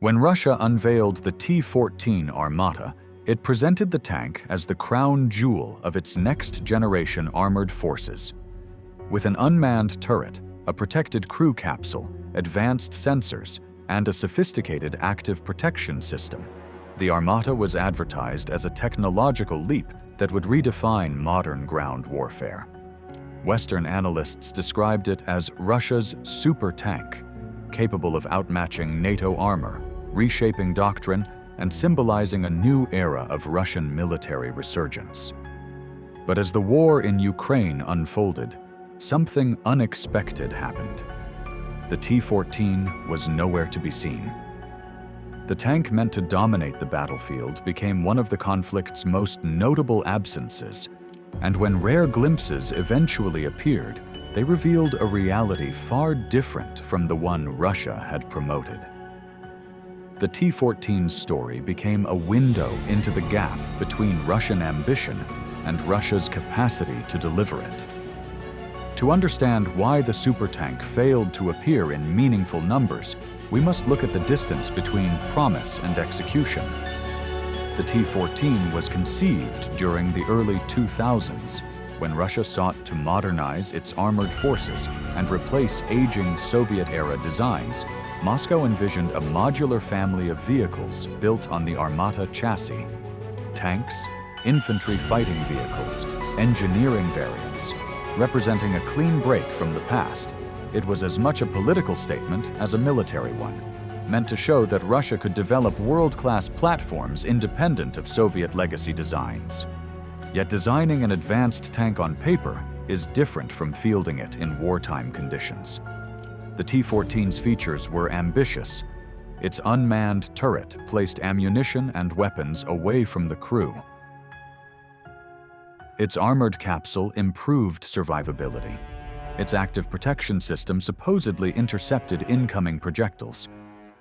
When Russia unveiled the T-14 Armata, it presented the tank as the crown jewel of its next-generation armored forces. With an unmanned turret, a protected crew capsule, advanced sensors, and a sophisticated active protection system, the Armata was advertised as a technological leap that would redefine modern ground warfare. Western analysts described it as Russia's super tank, capable of outmatching NATO armor, reshaping doctrine, and symbolizing a new era of Russian military resurgence. But as the war in Ukraine unfolded, something unexpected happened. The T-14 was nowhere to be seen. The tank meant to dominate the battlefield became one of the conflict's most notable absences, and when rare glimpses eventually appeared, they revealed a reality far different from the one Russia had promoted. The T-14's story became a window into the gap between Russian ambition and Russia's capacity to deliver it. To understand why the supertank failed to appear in meaningful numbers, we must look at the distance between promise and execution. The T-14 was conceived during the early 2000s, when Russia sought to modernize its armored forces and replace aging Soviet-era designs. Moscow envisioned a modular family of vehicles built on the Armata chassis: tanks, infantry fighting vehicles, engineering variants. Representing a clean break from the past, it was as much a political statement as a military one, meant to show that Russia could develop world-class platforms independent of Soviet legacy designs. Yet designing an advanced tank on paper is different from fielding it in wartime conditions. The T-14's features were ambitious. Its unmanned turret placed ammunition and weapons away from the crew. Its armored capsule improved survivability. Its active protection system supposedly intercepted incoming projectiles,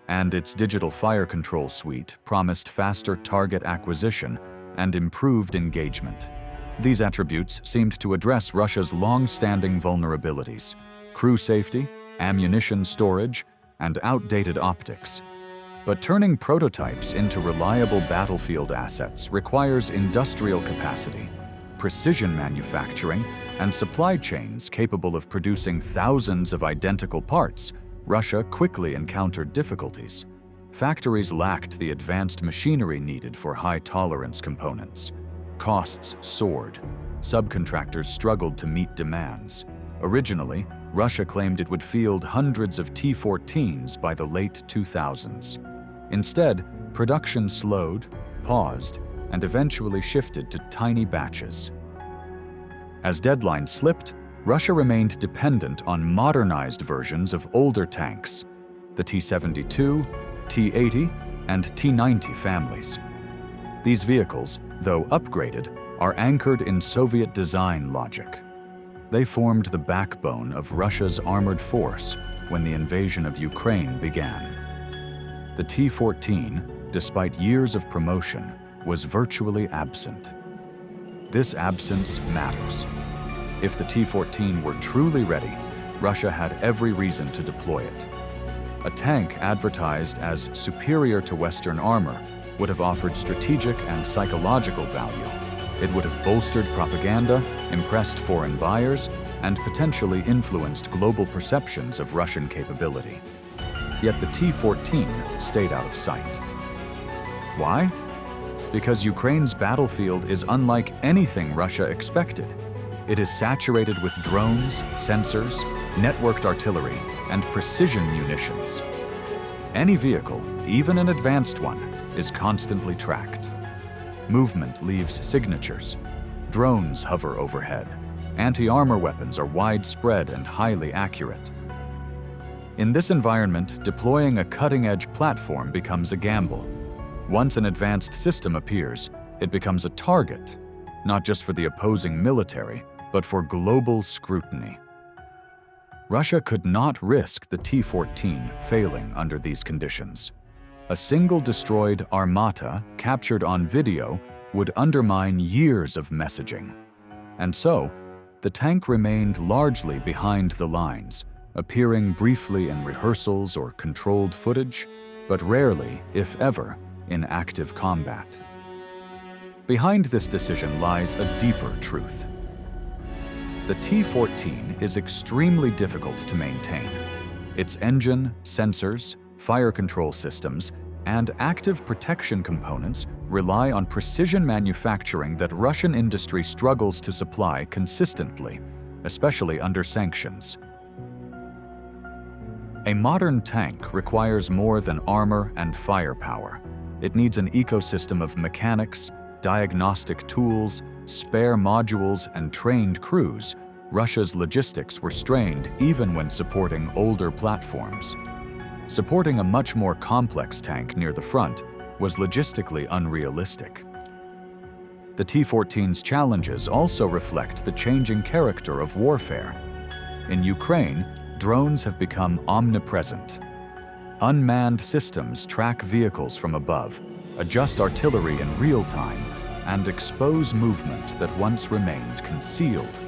and its digital fire control suite promised faster target acquisition and improved engagement. These attributes seemed to address Russia's long-standing vulnerabilities: crew safety, ammunition storage, and outdated optics. But turning prototypes into reliable battlefield assets requires industrial capacity, precision manufacturing, and supply chains capable of producing thousands of identical parts. Russia quickly encountered difficulties. Factories lacked the advanced machinery needed for high-tolerance components. Costs soared. Subcontractors struggled to meet demands. Originally, Russia claimed it would field hundreds of T-14s by the late 2000s. Instead, production slowed, paused, and eventually shifted to tiny batches. As deadlines slipped, Russia remained dependent on modernized versions of older tanks, the T-72, T-80, and T-90 families. These vehicles, though upgraded, are anchored in Soviet design logic. They formed the backbone of Russia's armored force when the invasion of Ukraine began. The T-14, despite years of promotion, was virtually absent. This absence matters. If the T-14 were truly ready, Russia had every reason to deploy it. A tank advertised as superior to Western armor would have offered strategic and psychological value. It would have bolstered propaganda, impressed foreign buyers, and potentially influenced global perceptions of Russian capability. Yet the T-14 stayed out of sight. Why? Because Ukraine's battlefield is unlike anything Russia expected. It is saturated with drones, sensors, networked artillery, and precision munitions. Any vehicle, even an advanced one, is constantly tracked. Movement leaves signatures. Drones hover overhead. Anti-armor weapons are widespread and highly accurate. In this environment, deploying a cutting-edge platform becomes a gamble. Once an advanced system appears, it becomes a target, not just for the opposing military, but for global scrutiny. Russia could not risk the T-14 failing under these conditions. A single destroyed Armata captured on video would undermine years of messaging. And so, the tank remained largely behind the lines, appearing briefly in rehearsals or controlled footage, but rarely, if ever, in active combat. Behind this decision lies a deeper truth. The T-14 is extremely difficult to maintain. Its engine, sensors, fire control systems, and active protection components rely on precision manufacturing that Russian industry struggles to supply consistently, especially under sanctions. A modern tank requires more than armor and firepower. It needs an ecosystem of mechanics, diagnostic tools, spare modules, and trained crews. Russia's logistics were strained even when supporting older platforms. Supporting a much more complex tank near the front was logistically unrealistic. The T-14's challenges also reflect the changing character of warfare. In Ukraine, drones have become omnipresent. Unmanned systems track vehicles from above, adjust artillery in real time, and expose movement that once remained concealed.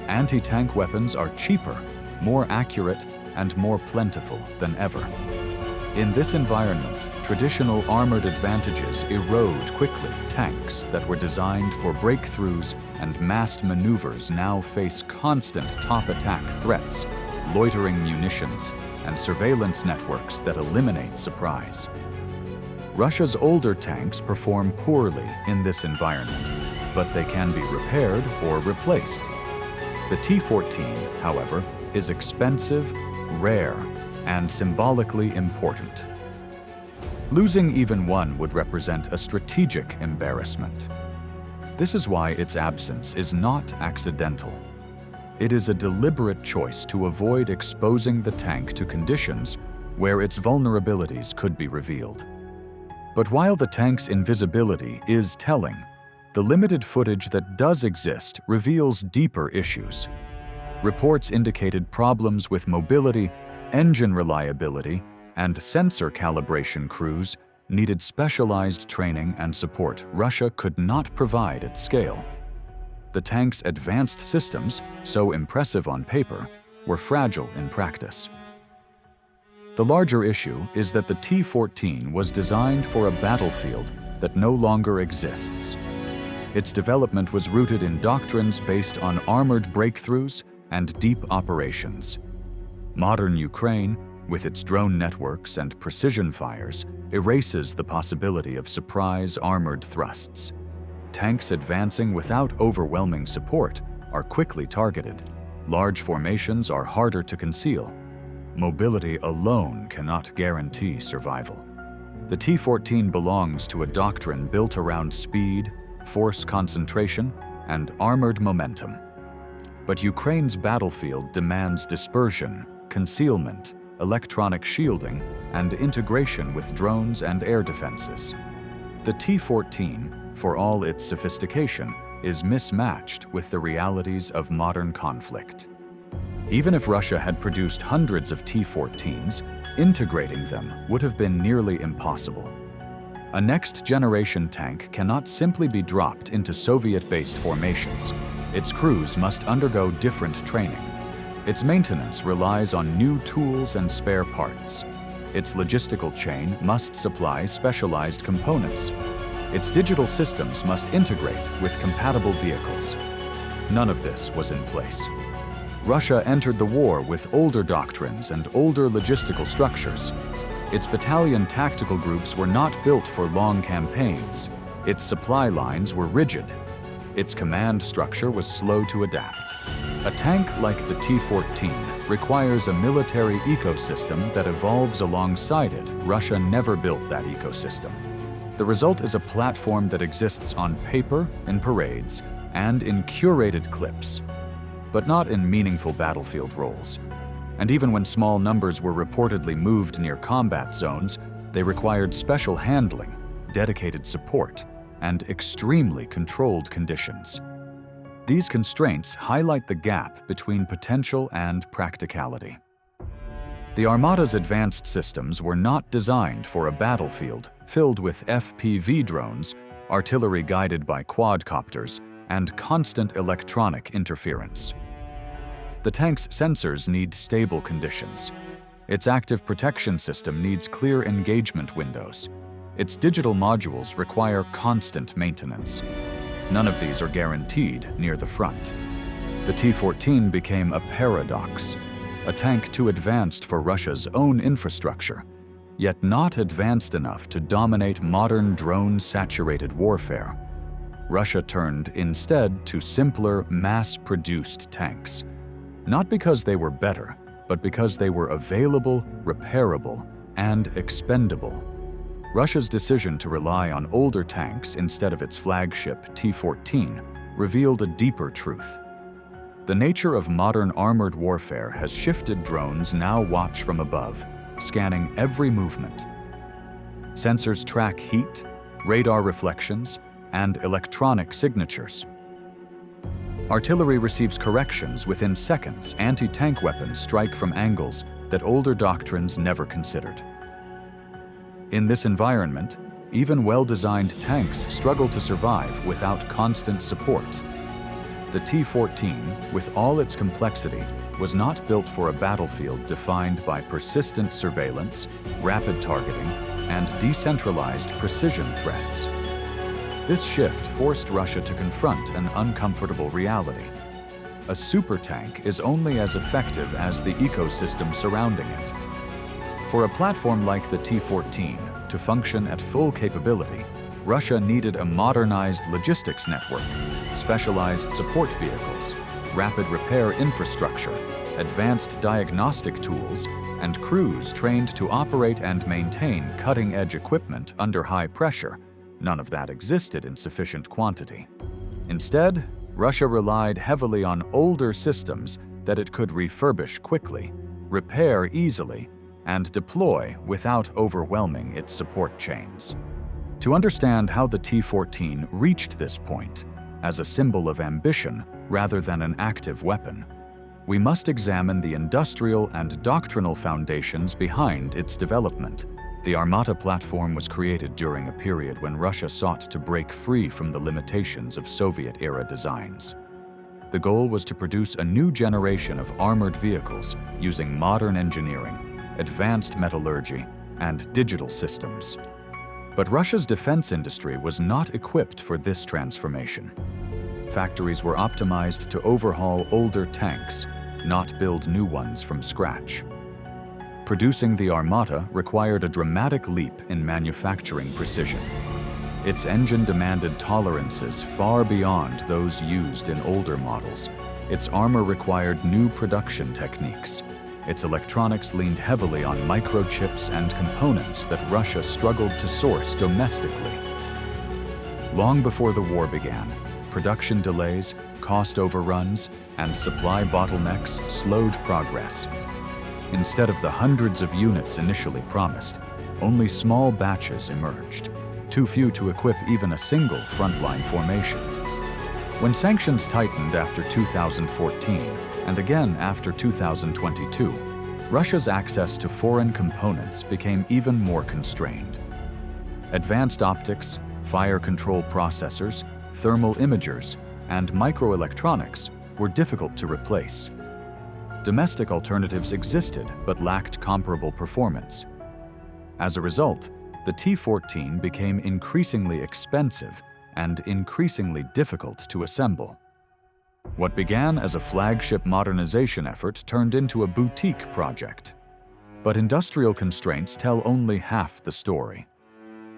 Anti-tank weapons are cheaper, more accurate, and more plentiful than ever. In this environment, traditional armored advantages erode quickly. Tanks that were designed for breakthroughs and massed maneuvers now face constant top-attack threats, loitering munitions, and surveillance networks that eliminate surprise. Russia's older tanks perform poorly in this environment, but they can be repaired or replaced. The T-14, however, is expensive, rare, and symbolically important. Losing even one would represent a strategic embarrassment. This is why its absence is not accidental. It is a deliberate choice to avoid exposing the tank to conditions where its vulnerabilities could be revealed. But while the tank's invisibility is telling, the limited footage that does exist reveals deeper issues. Reports indicated problems with mobility, engine reliability, and sensor calibration. Crews needed specialized training and support Russia could not provide at scale. The tank's advanced systems, so impressive on paper, were fragile in practice. The larger issue is that the T-14 was designed for a battlefield that no longer exists. Its development was rooted in doctrines based on armored breakthroughs and deep operations. Modern Ukraine, with its drone networks and precision fires, erases the possibility of surprise armored thrusts. Tanks advancing without overwhelming support are quickly targeted. Large formations are harder to conceal. Mobility alone cannot guarantee survival. The T-14 belongs to a doctrine built around speed, force concentration, and armored momentum. But Ukraine's battlefield demands dispersion, concealment, electronic shielding, and integration with drones and air defenses. The T-14, for all its sophistication, is mismatched with the realities of modern conflict. Even if Russia had produced hundreds of T-14s, integrating them would have been nearly impossible. A next-generation tank cannot simply be dropped into Soviet-based formations. Its crews must undergo different training. Its maintenance relies on new tools and spare parts. Its logistical chain must supply specialized components. Its digital systems must integrate with compatible vehicles. None of this was in place. Russia entered the war with older doctrines and older logistical structures. Its battalion tactical groups were not built for long campaigns. Its supply lines were rigid. Its command structure was slow to adapt. A tank like the T-14 requires a military ecosystem that evolves alongside it. Russia never built that ecosystem. The result is a platform that exists on paper, in parades, and in curated clips, but not in meaningful battlefield roles. And even when small numbers were reportedly moved near combat zones, they required special handling, dedicated support, and extremely controlled conditions. These constraints highlight the gap between potential and practicality. The Armata's advanced systems were not designed for a battlefield filled with FPV drones, artillery guided by quadcopters, and constant electronic interference. The tank's sensors need stable conditions. Its active protection system needs clear engagement windows. Its digital modules require constant maintenance. None of these are guaranteed near the front. The T-14 became a paradox, a tank too advanced for Russia's own infrastructure, yet not advanced enough to dominate modern drone-saturated warfare. Russia turned instead to simpler, mass-produced tanks, not because they were better, but because they were available, repairable, and expendable. Russia's decision to rely on older tanks instead of its flagship T-14 revealed a deeper truth. The nature of modern armored warfare has shifted. Drones now watch from above, scanning every movement. Sensors track heat, radar reflections, and electronic signatures. Artillery receives corrections within seconds. Anti-tank weapons strike from angles that older doctrines never considered. In this environment, even well-designed tanks struggle to survive without constant support. The T-14, with all its complexity, was not built for a battlefield defined by persistent surveillance, rapid targeting, and decentralized precision threats. This shift forced Russia to confront an uncomfortable reality. A supertank is only as effective as the ecosystem surrounding it. For a platform like the T-14 to function at full capability, Russia needed a modernized logistics network, specialized support vehicles, rapid repair infrastructure, advanced diagnostic tools, and crews trained to operate and maintain cutting-edge equipment under high pressure. None of that existed in sufficient quantity. Instead, Russia relied heavily on older systems that it could refurbish quickly, repair easily, and deploy without overwhelming its support chains. To understand how the T-14 reached this point, as a symbol of ambition rather than an active weapon, we must examine the industrial and doctrinal foundations behind its development. The Armata platform was created during a period when Russia sought to break free from the limitations of Soviet-era designs. The goal was to produce a new generation of armored vehicles using modern engineering, advanced metallurgy, and digital systems. But Russia's defense industry was not equipped for this transformation. Factories were optimized to overhaul older tanks, not build new ones from scratch. Producing the Armata required a dramatic leap in manufacturing precision. Its engine demanded tolerances far beyond those used in older models. Its armor required new production techniques. Its electronics leaned heavily on microchips and components that Russia struggled to source domestically. Long before the war began, production delays, cost overruns, and supply bottlenecks slowed progress. Instead of the hundreds of units initially promised, only small batches emerged, too few to equip even a single frontline formation. When sanctions tightened after 2014, and again after 2022, Russia's access to foreign components became even more constrained. Advanced optics, fire control processors, thermal imagers, and microelectronics were difficult to replace. Domestic alternatives existed but lacked comparable performance. As a result, the T-14 became increasingly expensive and increasingly difficult to assemble. What began as a flagship modernization effort turned into a boutique project. But industrial constraints tell only half the story.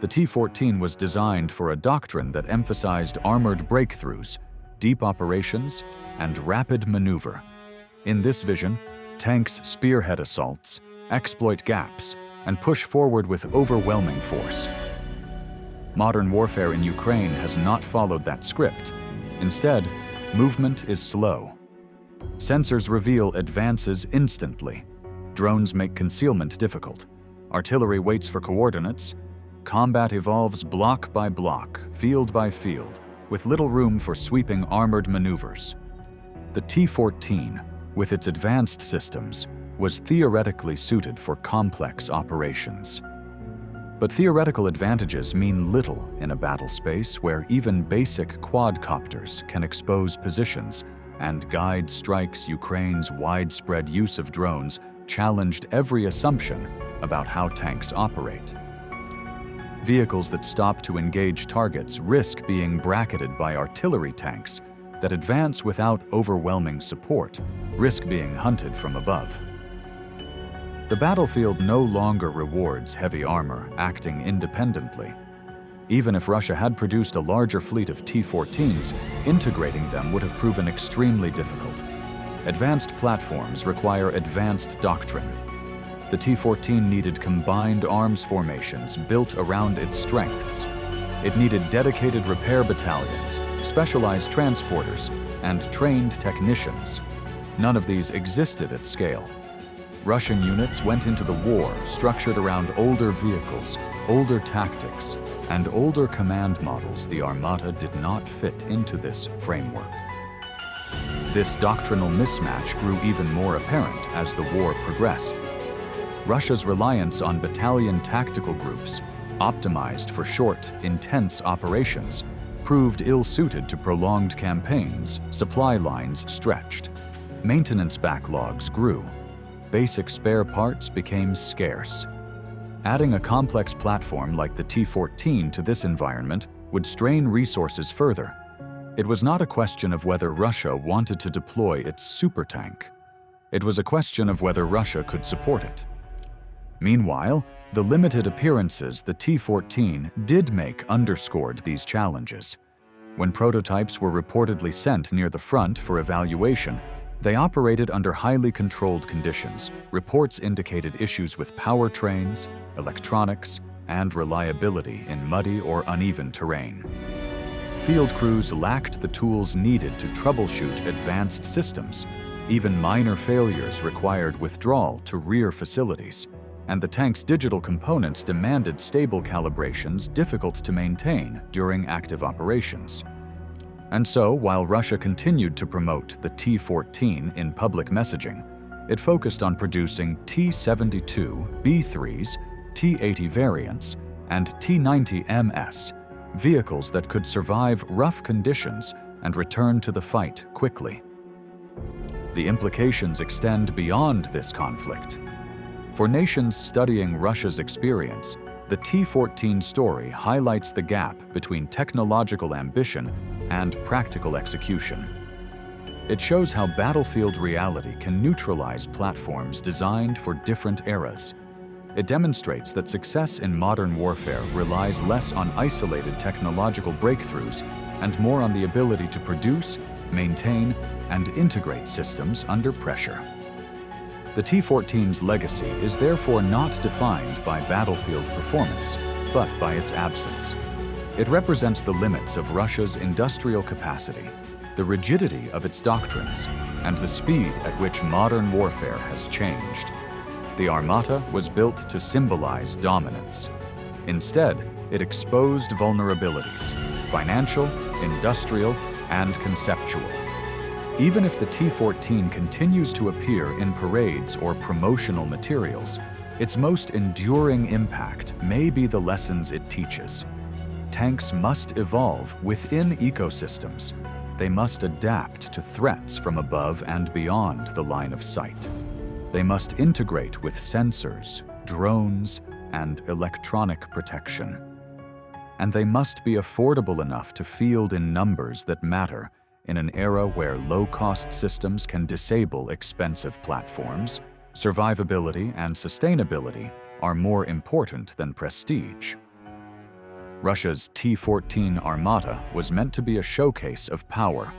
The T-14 was designed for a doctrine that emphasized armored breakthroughs, deep operations, and rapid maneuver. In this vision, tanks spearhead assaults, exploit gaps, and push forward with overwhelming force. Modern warfare in Ukraine has not followed that script. Instead, movement is slow. Sensors reveal advances instantly. Drones make concealment difficult. Artillery waits for coordinates. Combat evolves block by block, field by field, with little room for sweeping armored maneuvers. The T-14, with its advanced systems, was theoretically suited for complex operations. But theoretical advantages mean little in a battle space where even basic quadcopters can expose positions and guide strikes. Ukraine's widespread use of drones challenged every assumption about how tanks operate. Vehicles that stop to engage targets risk being bracketed by artillery tanks that advance without overwhelming support, risk being hunted from above. The battlefield no longer rewards heavy armor acting independently. Even if Russia had produced a larger fleet of T-14s, integrating them would have proven extremely difficult. Advanced platforms require advanced doctrine. The T-14 needed combined arms formations built around its strengths. It needed dedicated repair battalions, specialized transporters, and trained technicians. None of these existed at scale. Russian units went into the war structured around older vehicles, older tactics, and older command models. The Armata did not fit into this framework. This doctrinal mismatch grew even more apparent as the war progressed. Russia's reliance on battalion tactical groups, optimized for short, intense operations, proved ill-suited to prolonged campaigns. Supply lines stretched. Maintenance backlogs grew. Basic spare parts became scarce. Adding a complex platform like the T-14 to this environment would strain resources further. It was not a question of whether Russia wanted to deploy its supertank. It was a question of whether Russia could support it. Meanwhile, the limited appearances the T-14 did make underscored these challenges. When prototypes were reportedly sent near the front for evaluation, they operated under highly controlled conditions. Reports indicated issues with powertrains, electronics, and reliability in muddy or uneven terrain. Field crews lacked the tools needed to troubleshoot advanced systems. Even minor failures required withdrawal to rear facilities, and the tank's digital components demanded stable calibrations difficult to maintain during active operations. And so, while Russia continued to promote the T-14 in public messaging, it focused on producing T-72, B-3s, T-80 variants, and T-90MS, vehicles that could survive rough conditions and return to the fight quickly. The implications extend beyond this conflict. For nations studying Russia's experience, the T-14 story highlights the gap between technological ambition and practical execution. It shows how battlefield reality can neutralize platforms designed for different eras. It demonstrates that success in modern warfare relies less on isolated technological breakthroughs and more on the ability to produce, maintain, and integrate systems under pressure. The T-14's legacy is therefore not defined by battlefield performance, but by its absence. It represents the limits of Russia's industrial capacity, the rigidity of its doctrines, and the speed at which modern warfare has changed. The Armata was built to symbolize dominance. Instead, it exposed vulnerabilities, financial, industrial, and conceptual. Even if the T-14 continues to appear in parades or promotional materials, its most enduring impact may be the lessons it teaches. Tanks must evolve within ecosystems. They must adapt to threats from above and beyond the line of sight. They must integrate with sensors, drones, and electronic protection. And they must be affordable enough to field in numbers that matter in an era where low-cost systems can disable expensive platforms. Survivability and sustainability are more important than prestige. Russia's T-14 Armata was meant to be a showcase of power.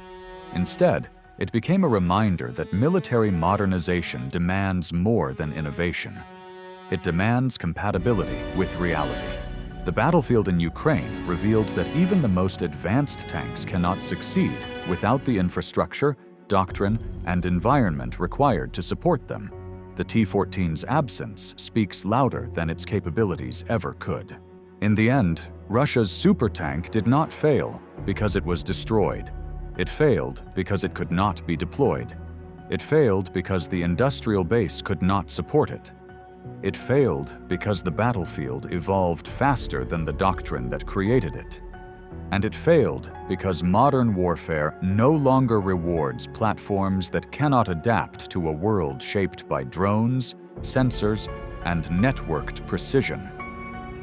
Instead, it became a reminder that military modernization demands more than innovation. It demands compatibility with reality. The battlefield in Ukraine revealed that even the most advanced tanks cannot succeed without the infrastructure, doctrine, and environment required to support them. The T-14's absence speaks louder than its capabilities ever could. In the end, Russia's supertank did not fail because it was destroyed. It failed because it could not be deployed. It failed because the industrial base could not support it. It failed because the battlefield evolved faster than the doctrine that created it. And it failed because modern warfare no longer rewards platforms that cannot adapt to a world shaped by drones, sensors, and networked precision.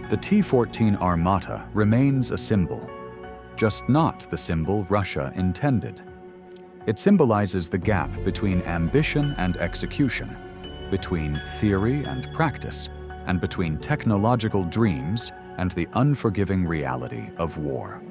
The T-14 Armata remains a symbol, just not the symbol Russia intended. It symbolizes the gap between ambition and execution, between theory and practice, and between technological dreams and the unforgiving reality of war.